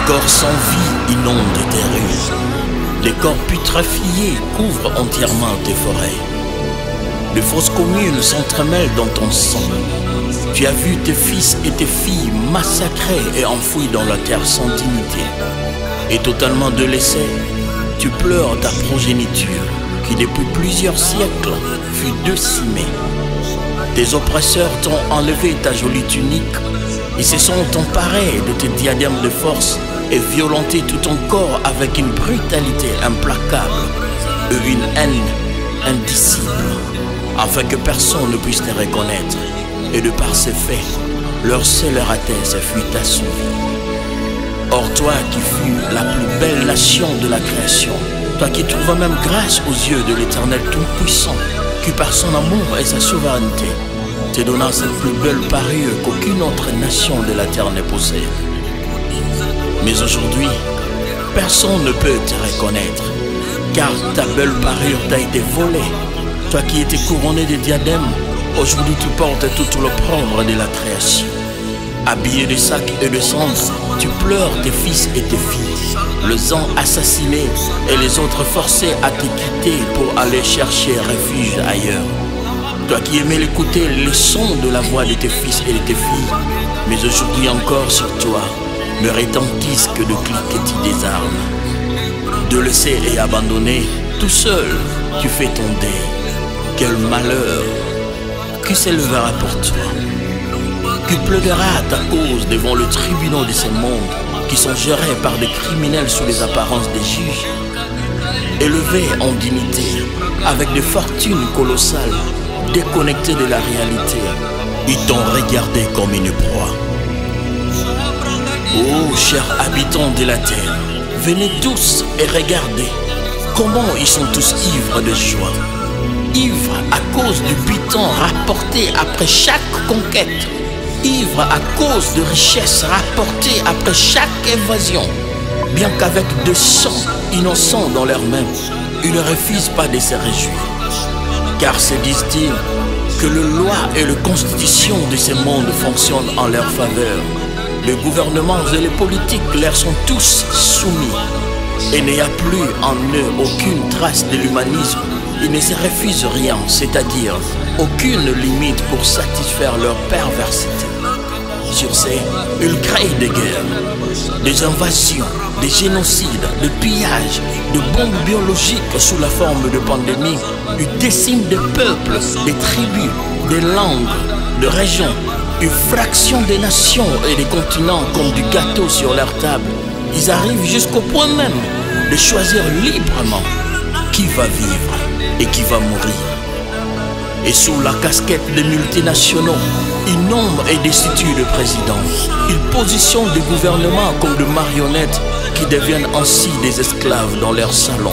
corps sans vie inondent tes rues. Les corps putréfiés couvrent entièrement tes forêts. De fausses communes s'entremêlent dans ton sang. Tu as vu tes fils et tes filles massacrés et enfouis dans la terre sans dignité. Et totalement délaissés, tu pleures ta progéniture qui depuis plusieurs siècles fut décimée. Tes oppresseurs t'ont enlevé ta jolie tunique. Ils se sont emparés de tes diadèmes de force et violenté tout ton corps avec une brutalité implacable et une haine indicible, afin que personne ne puisse te reconnaître. Et de par ces faits, leur seule ratesse fut assouvie. Or toi qui fus la plus belle nation de la création, toi qui trouvas même grâce aux yeux de l'Éternel Tout-Puissant, qui par son amour et sa souveraineté te donna cette plus belle parure qu'aucune autre nation de la terre ne possède. Mais aujourd'hui, personne ne peut te reconnaître, car ta belle parure t'a été volée. Toi qui étais couronné de diadèmes, aujourd'hui tu portes toute l'opprobre de la création. Habillé de sacs et de cendres, tu pleures tes fils et tes filles, les uns assassinés et les autres forcés à te quitter pour aller chercher refuge ailleurs. Toi qui aimais écouter les sons de la voix de tes fils et de tes filles, mais aujourd'hui encore sur toi ne retentissent que de cliquetis des armes. De laisser et abandonner, tout seul, tu fais ton deuil. Quel malheur! Qui s'élèvera pour toi? Qui plaidera à ta cause devant le tribunal de ces mondes qui sont gérés par des criminels sous les apparences des juges? Élevés en dignité, avec des fortunes colossales, déconnectés de la réalité, ils t'ont regardé comme une proie. Oh, chers habitants de la terre, venez tous et regardez comment ils sont tous ivres de joie. Ivres à cause du butin rapporté après chaque conquête. Ivres à cause de richesses rapportées après chaque évasion. Bien qu'avec de sang innocents dans leurs mains, ils ne refusent pas de se réjouir. Car se disent-ils que les lois et les constitutions de ce monde fonctionnent en leur faveur. Les gouvernements et les politiques leur sont tous soumis. Et il n'y a plus en eux aucune trace de l'humanisme. Ils ne se refusent rien, c'est-à-dire aucune limite pour satisfaire leur perversité. Sur ce, ils créent des guerres, des invasions, des génocides, des pillages, des bombes biologiques sous la forme de pandémies. Ils déciment des peuples, des tribus, des langues, des régions. Une fraction des nations et des continents comme du gâteau sur leur table. Ils arrivent jusqu'au point même de choisir librement qui va vivre et qui va mourir. Et sous la casquette des multinationaux, ils nomment et destituent le président. Ils positionnent des gouvernements comme des marionnettes qui deviennent ainsi des esclaves dans leurs salons.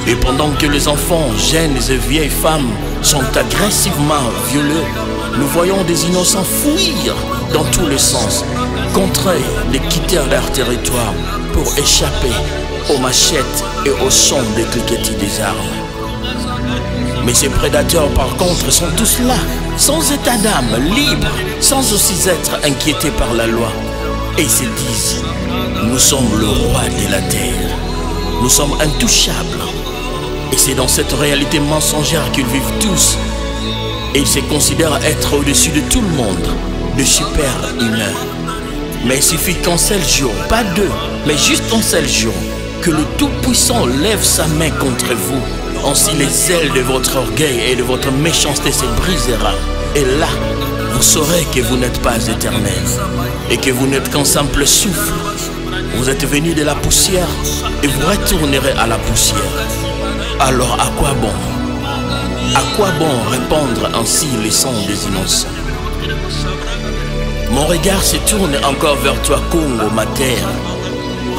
Et pendant que les enfants, jeunes et vieilles femmes sont agressivement violés, nous voyons des innocents fuir dans tous les sens, contraints de quitter leur territoire pour échapper aux machettes et au son des cliquetis des armes. Mais ces prédateurs par contre sont tous là, sans état d'âme, libres, sans aussi être inquiétés par la loi. Et ils se disent, nous sommes le roi de la terre, nous sommes intouchables. Et c'est dans cette réalité mensongère qu'ils vivent tous. Et ils se considèrent être au-dessus de tout le monde, de super-humains. Mais il suffit qu'un seul jour, pas deux, mais juste un seul jour, que le Tout-Puissant lève sa main contre vous. Ainsi les ailes de votre orgueil et de votre méchanceté se brisera. Et là, vous saurez que vous n'êtes pas éternel et que vous n'êtes qu'un simple souffle. Vous êtes venu de la poussière et vous retournerez à la poussière. Alors à quoi bon? À quoi bon répandre ainsi les sons des innocents? Mon regard se tourne encore vers toi, Congo, ma terre.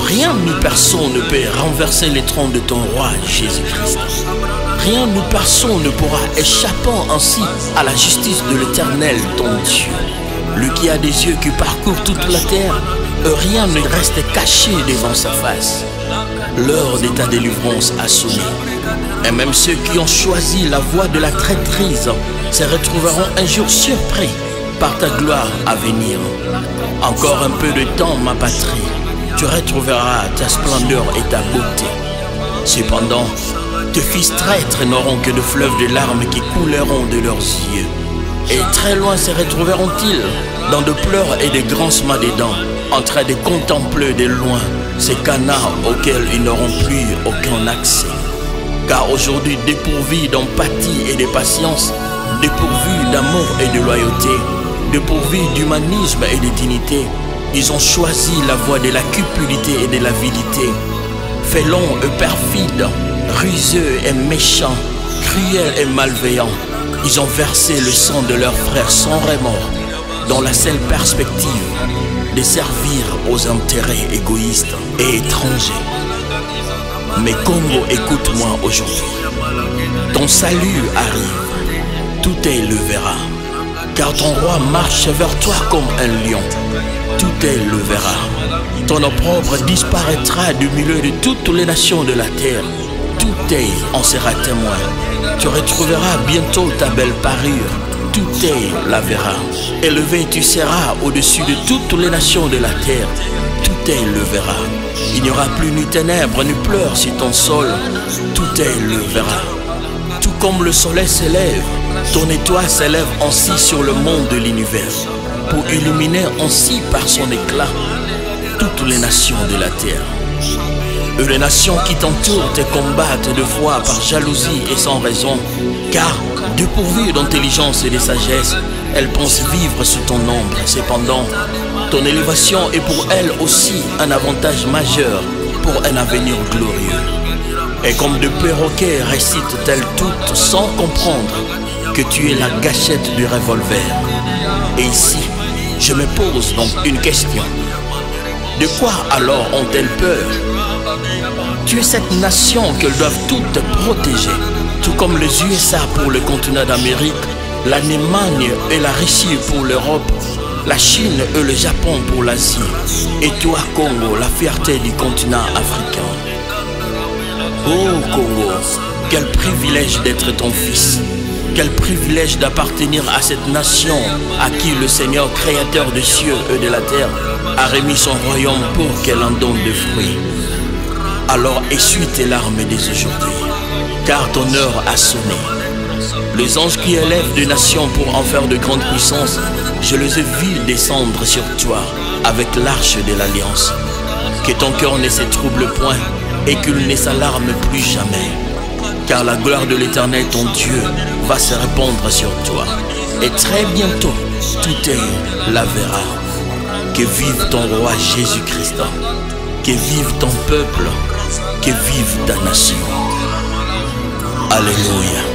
Rien ni personne ne peut renverser les trônes de ton roi, Jésus-Christ. Rien ni personne ne pourra échapper ainsi à la justice de l'Éternel, ton Dieu. Lui qui a des yeux qui parcourent toute la terre, rien ne reste caché devant sa face. L'heure de ta délivrance a sonné. Et même ceux qui ont choisi la voie de la traîtrise se retrouveront un jour surpris par ta gloire à venir. Encore un peu de temps, ma patrie, tu retrouveras ta splendeur et ta beauté. Cependant, tes fils traîtres n'auront que de fleuves de larmes qui couleront de leurs yeux. Et très loin se retrouveront-ils dans de pleurs et de grincements des dents, en train de contempler de loin ces canards auxquels ils n'auront plus aucun accès. Car aujourd'hui, dépourvus d'empathie et de patience, dépourvus d'amour et de loyauté, dépourvus d'humanisme et de dignité, ils ont choisi la voie de la cupidité et de l'avidité. Félons et perfides, ruseux et méchants, cruels et malveillants, ils ont versé le sang de leurs frères sans remords, dans la seule perspective de servir aux intérêts égoïstes et étrangers. Mais Congo, écoute-moi aujourd'hui. Ton salut arrive, tout le verra, car ton roi marche vers toi comme un lion, tout le verra. Ton opprobre disparaîtra du milieu de toutes les nations de la terre, tout en sera témoin. Tu retrouveras bientôt ta belle parure, tout la verra. Élevé tu seras au-dessus de toutes les nations de la terre, tout le verra. Il n'y aura plus ni ténèbres ni pleurs sur ton sol, tout le verra. Tout comme le soleil s'élève, ton étoile s'élève ainsi sur le monde de l'univers, pour illuminer ainsi par son éclat toutes les nations de la terre. Et les nations qui t'entourent te combattent de fois par jalousie et sans raison, car dépourvues d'intelligence et de sagesse, elles pensent vivre sous ton ombre. Cependant, ton élévation est pour elles aussi un avantage majeur pour un avenir glorieux. Et comme de perroquets récitent-elles toutes sans comprendre que tu es la gâchette du revolver. Et ici, je me pose donc une question. De quoi alors ont-elles peur? Tu es cette nation qu'elles doivent toutes protéger, tout comme les USA pour le continent d'Amérique, l'Allemagne et la Russie pour l'Europe, la Chine et le Japon pour l'Asie, et toi Congo, la fierté du continent africain. Oh Congo, quel privilège d'être ton fils, quel privilège d'appartenir à cette nation à qui le Seigneur créateur des cieux et de la terre a remis son royaume pour qu'elle en donne des fruits. Alors essuie tes larmes dès aujourd'hui, car ton heure a sonné. Les anges qui élèvent des nations pour en faire de grandes puissances, je les ai vus descendre sur toi avec l'arche de l'alliance. Que ton cœur ne se trouble point et qu'il ne s'alarme plus jamais, car la gloire de l'Éternel ton Dieu va se répandre sur toi. Et très bientôt, tout la verra. Que vive ton roi Jésus-Christ, que vive ton peuple, que vive ta nation. Alléluia.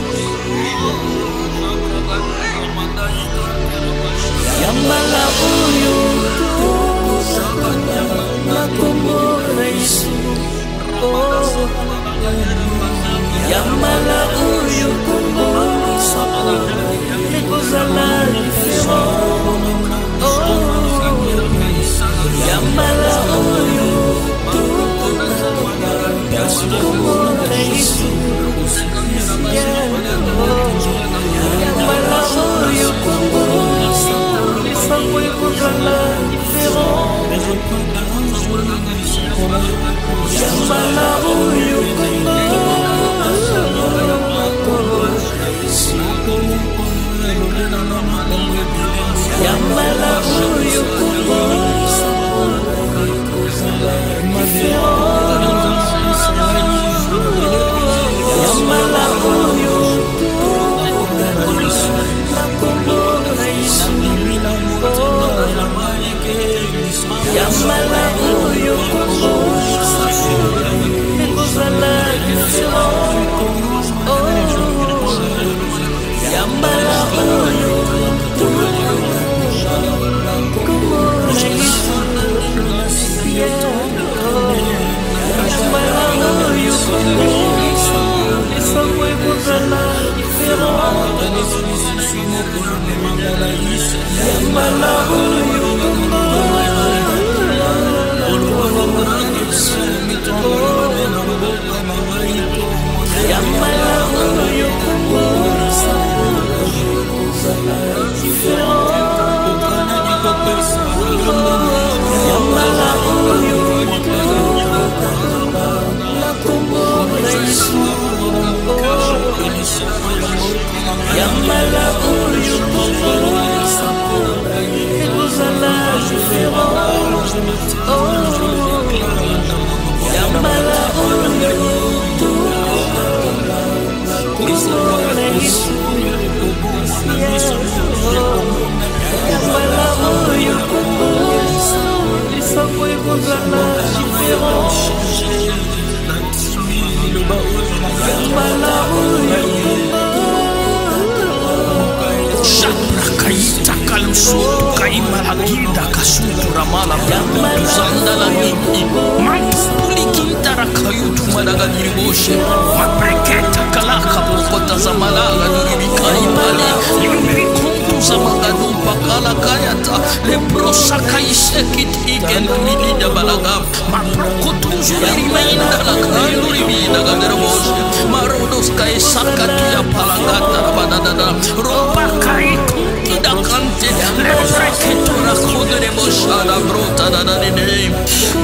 Kaita kalusutu kaima lagida kasutu ramala pintu zanda lagidi mantupuli kintara kayutu malaga diriboshe mapreketa kalaka pokota za malaga diribikai pali yumbi kuntu za magadu pakala kayata lebrosa kaise kitigen milida balaga maprokutu zuri mainda lakayu ribida gadiriboshe marodos kaisa katu ya palagata rabadadada rompa kaitu da cante le frechetura codere moshada brota da nene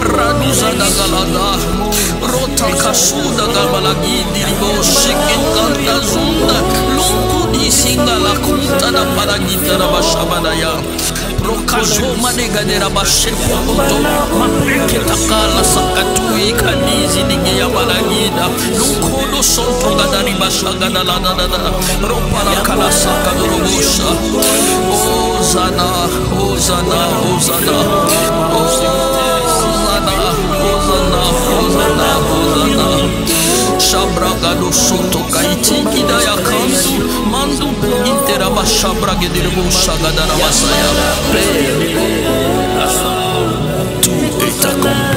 raduza da galada rota kasuda gabalagi diribo shikin kanta zunda lunku di singa la kunta da paragita da bashabada ya rokazo madega de rabashe foto mapreke takala sakatui kanizi dige ya balagida lunku do sonto gadari bashaga da la da ropala kala sakadorobosha. Hosanna, Hosanna, Hosanna, Hosanna, Hosanna, Hosanna, Hosanna. Shabragado soto kaiti kidaya kandu mandu intera bashabrage dirbo shagadara basaya. Tout est accompli.